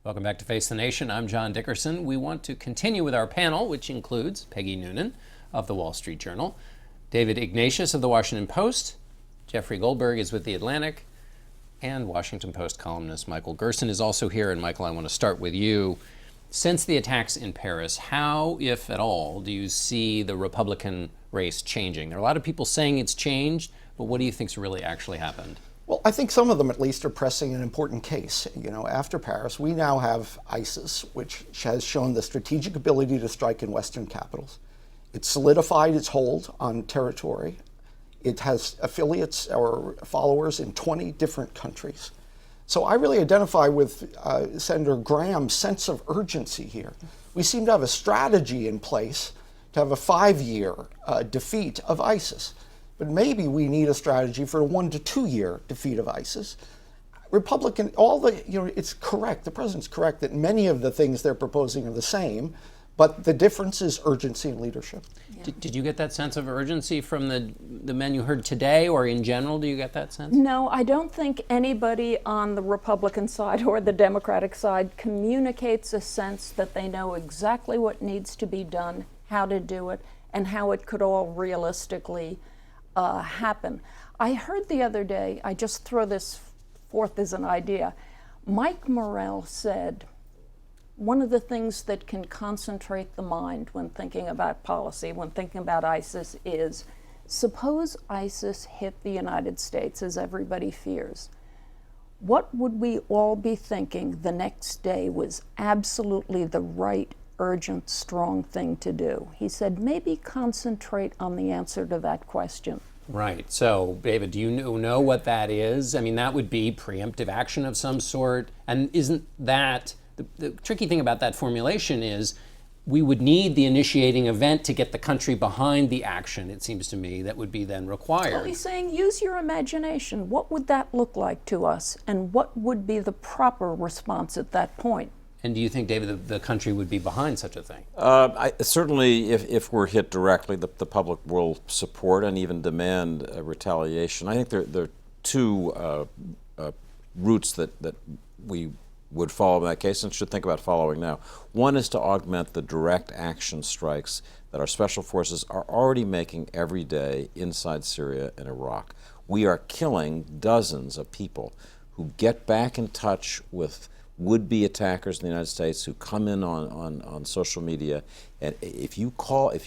Welcome back to Face the Nation. I'm John Dickerson. We want to continue with our panel, which includes Peggy Noonan of the Wall Street Journal, David Ignatius of the Washington Post, Jeffrey Goldberg is with The Atlantic, and Washington Post columnist Michael Gerson is also here. And Michael, I want to start with you. Since the attacks in Paris, how, if at all, do you see the Republican race changing? There are a lot of people saying it's changed, but what do you think's really actually happened? Well, I think some of them at least are pressing an important case. You know, after Paris, we now have ISIS, which has shown the strategic ability to strike in Western capitals. It's solidified its hold on territory. It has affiliates or followers in 20 different countries. So I really identify with Senator Graham's sense of urgency here. We seem to have a strategy in place to have a 5-year defeat of ISIS. But maybe we need a strategy for a 1 to 2 year defeat of ISIS. It's correct, the president's correct that many of the things they're proposing are the same, but the difference is urgency and leadership. Yeah. Did you get that sense of urgency from the men you heard today, or in general, do you get that sense? No, I don't think anybody on the Republican side or the Democratic side communicates a sense that they know exactly what needs to be done, how to do it, and how it could all realistically happen. I heard the other day, I just throw this forth as an idea, Mike Morrell said, one of the things that can concentrate the mind when thinking about policy, when thinking about ISIS is, suppose ISIS hit the United States as everybody fears. What would we all be thinking the next day was absolutely the right, urgent, strong thing to do? He said, maybe concentrate on the answer to that question. Right. So, David, do you know what that is? I mean, that would be preemptive action of some sort. And isn't that, the tricky thing about that formulation is we would need the initiating event to get the country behind the action, it seems to me, that would be then required. Well, he's saying use your imagination. What would that look like to us? And what would be the proper response at that point? And do you think, David, the country would be behind such a thing? Certainly, if we're hit directly, the public will support and even demand retaliation. I think there are two routes that we would follow in that case and should think about following now. One is to augment the direct action strikes that our special forces are already making every day inside Syria and Iraq. We are killing dozens of people who get back in touch with would-be attackers in the United States who come in on social media, and if you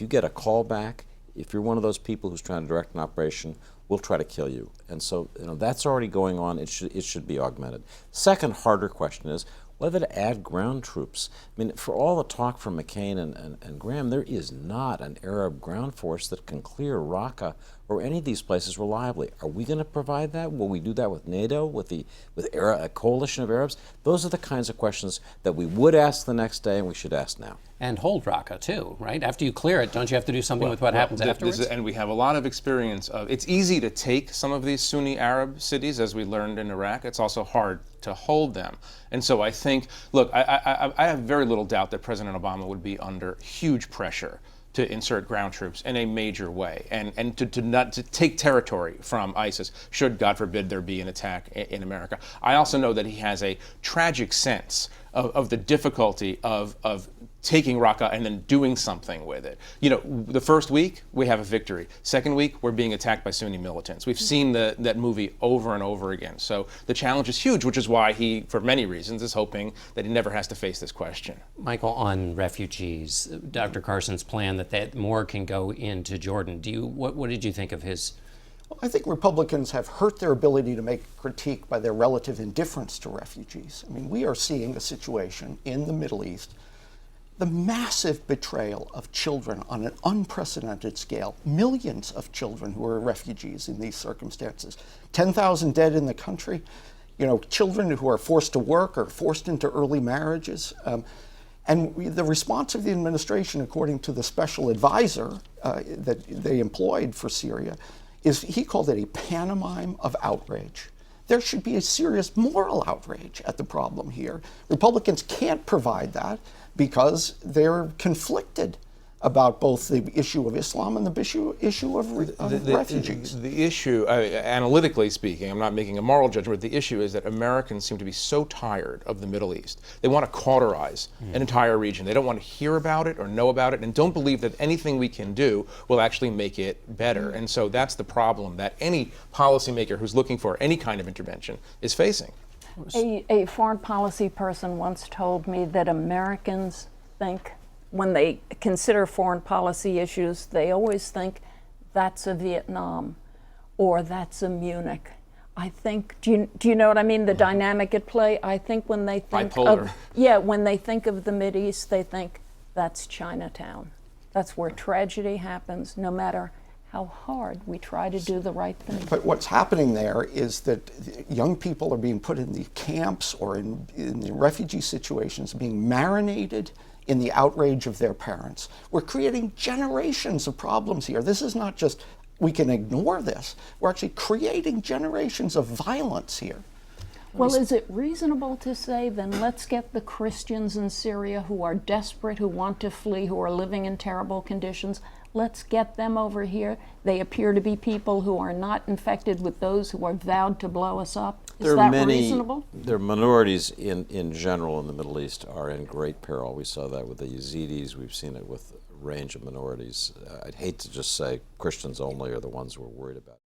get a call back, if you're one of those people who's trying to direct an operation, we'll try to kill you. And so, that's already going on. It should be augmented. Second, harder question is whether to add ground troops. I mean, for all the talk from McCain and Graham, there is not an Arab ground force that can clear Raqqa or any of these places reliably. Are we going to provide that? Will we do that with NATO, with a coalition of Arabs? Those are the kinds of questions that we would ask the next day and we should ask now. And hold Raqqa, too, right? After you clear it, don't you have to do something with what happens afterwards? And we have a lot of experience of, it's easy to take some of these Sunni Arab cities, as we learned in Iraq. It's also hard to hold them. And so I think, look, I have very little doubt that President Obama would be under huge pressure to insert ground troops in a major way and to take territory from ISIS, should, God forbid, there be an attack in America. I also know that he has a tragic sense of the difficulty of taking Raqqa and then doing something with it. The first week, we have a victory. Second week, we're being attacked by Sunni militants. We've seen that movie over and over again. So the challenge is huge, which is why he, for many reasons, is hoping that he never has to face this question. Michael, on refugees, Dr. Carson's plan that more can go into Jordan. What did you think of his? Well, I think Republicans have hurt their ability to make critique by their relative indifference to refugees. I mean, we are seeing a situation in the Middle East, the massive betrayal of children on an unprecedented scale. Millions of children who are refugees in these circumstances. 10,000 dead in the country. Children who are forced to work or forced into early marriages. The response of the administration, according to the special advisor that they employed for Syria, is he called it a pantomime of outrage. There should be a serious moral outrage at the problem here. Republicans can't provide that because they're conflicted about both the issue of Islam and the issue of refugees. The issue, analytically speaking, I'm not making a moral judgment, but the issue is that Americans seem to be so tired of the Middle East. They want to cauterize an entire region. They don't want to hear about it or know about it, and don't believe that anything we can do will actually make it better. And so that's the problem that any policymaker who's looking for any kind of intervention is facing. A foreign policy person once told me that Americans think, when they consider foreign policy issues, they always think that's a Vietnam or that's a Munich. I think, do you know what I mean? The dynamic at play. I think when they think Bipolar. when they think of the Mideast, they think that's Chinatown. That's where tragedy happens, no matter how hard we try to do the right thing. But what's happening there is that young people are being put in the camps or in the refugee situations, being marinated in the outrage of their parents. We're creating generations of problems here. This is not just, we can ignore this. We're actually creating generations of violence here. Well, is it reasonable to say, then let's get the Christians in Syria who are desperate, who want to flee, who are living in terrible conditions, let's get them over here. They appear to be people who are not infected with those who are vowed to blow us up. Is that reasonable? There are minorities in general in the Middle East are in great peril. We saw that with the Yazidis. We've seen it with a range of minorities. I'd hate to just say Christians only are the ones we're worried about.